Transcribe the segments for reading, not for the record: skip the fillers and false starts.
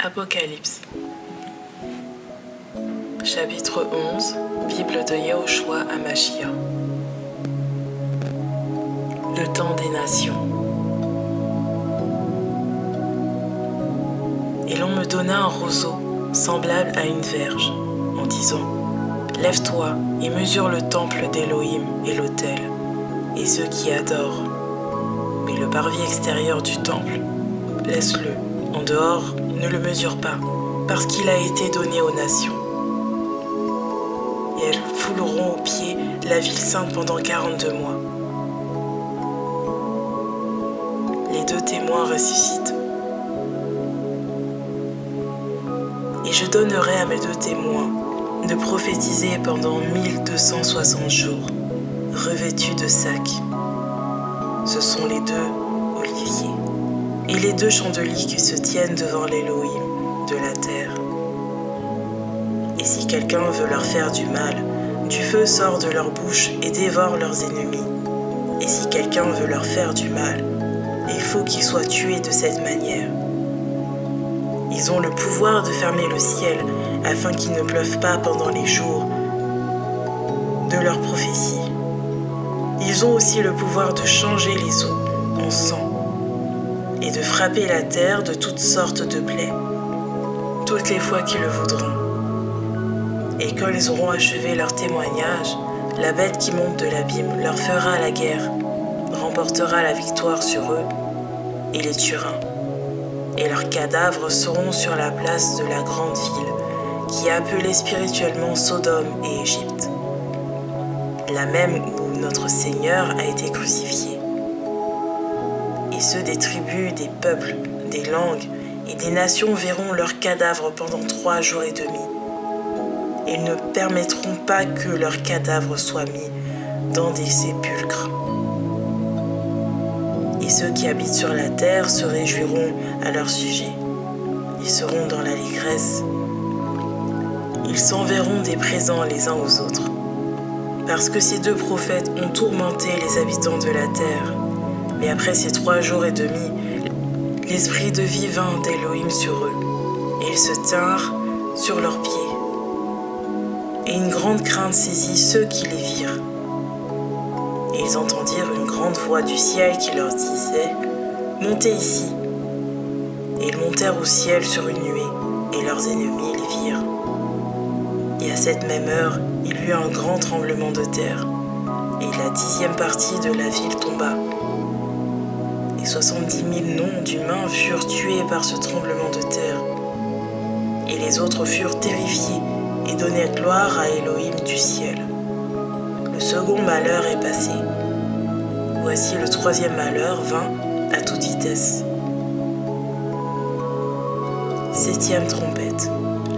Apocalypse. Chapitre 11. Bible de Yahushua Hamashia. Le temps des nations. Et l'on me donna un roseau semblable à une verge, en disant : Lève-toi et mesure le temple d'Élohim et l'autel, et ceux qui adorent. Mais le parvis extérieur du temple, laisse-le. En dehors, ne le mesure pas, parce qu'il a été donné aux nations. Et elles fouleront aux pieds la ville sainte pendant 42 mois. Les 2 témoins ressuscitent. Et je donnerai à mes 2 témoins de prophétiser pendant 1260 jours, revêtus de sacs. Ce sont les 2 oliviers et les 2 chandeliers qui se tiennent devant l'Élohim de la terre. Et si quelqu'un veut leur faire du mal, du feu sort de leur bouche et dévore leurs ennemis. Et si quelqu'un veut leur faire du mal, il faut qu'ils soient tués de cette manière. Ils ont le pouvoir de fermer le ciel afin qu'il ne pleuve pas pendant les jours de leur prophétie. Ils ont aussi le pouvoir de changer les eaux en sang et de frapper la terre de toutes sortes de plaies, toutes les fois qu'ils le voudront. Et quand ils auront achevé leur témoignage, la bête qui monte de l'abîme leur fera la guerre, remportera la victoire sur eux et les tuera. Et leurs cadavres seront sur la place de la grande ville, qui est appelée spirituellement Sodome et Égypte, la même où notre Seigneur a été crucifié. Et ceux des tribus, des peuples, des langues et des nations verront leurs cadavres pendant 3 jours et demi. Ils ne permettront pas que leurs cadavres soient mis dans des sépulcres. Et ceux qui habitent sur la terre se réjouiront à leur sujet. Ils seront dans l'allégresse. Ils s'enverront des présents les uns aux autres. Parce que ces 2 prophètes ont tourmenté les habitants de la terre. Mais après ces 3 jours et demi, l'esprit de vie vint d'Élohim sur eux, et ils se tinrent sur leurs pieds. Et une grande crainte saisit ceux qui les virent. Et ils entendirent une grande voix du ciel qui leur disait : Montez ici. Et ils montèrent au ciel sur une nuée, et leurs ennemis les virent. Et à cette même heure, il y eut un grand tremblement de terre, et la 10e partie de la ville tomba. Et 70 000 noms d'humains furent tués par ce tremblement de terre. Et les autres furent terrifiés et donnèrent gloire à Élohim du ciel. Le second malheur est passé. Voici le 3e malheur vint à toute vitesse. 7e trompette.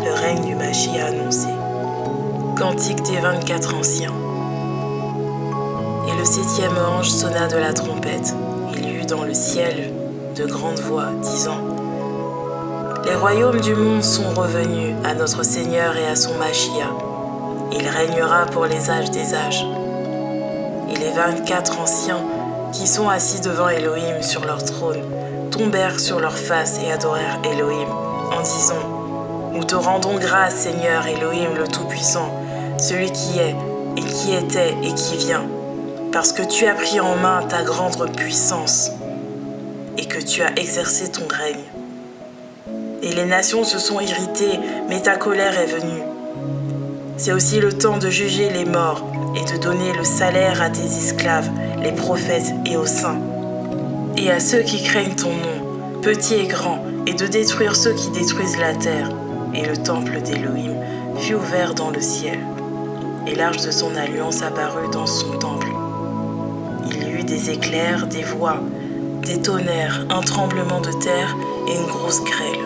Le règne du Machia annoncé. Cantique des 24 anciens. Et le 7e ange sonna de la trompette. Il y eut dans le ciel de grandes voix, disant : Les royaumes du monde sont revenus à notre Seigneur et à son Machia. Il régnera pour les âges des âges. Et les 24 anciens qui sont assis devant Élohim sur leur trône tombèrent sur leurs faces et adorèrent Élohim en disant : Nous te rendons grâce, Seigneur Élohim le Tout-Puissant, celui qui est et qui était et qui vient, parce que tu as pris en main ta grande puissance et que tu as exercé ton règne. Et les nations se sont irritées, mais ta colère est venue. C'est aussi le temps de juger les morts et de donner le salaire à tes esclaves, les prophètes et aux saints, et à ceux qui craignent ton nom, petits et grands, et de détruire ceux qui détruisent la terre. Et le temple d'Élohim fut ouvert dans le ciel, et l'arche de son alliance apparut dans son temple. Il y eut des éclairs, des voix, des tonnerres, un tremblement de terre et une grosse grêle.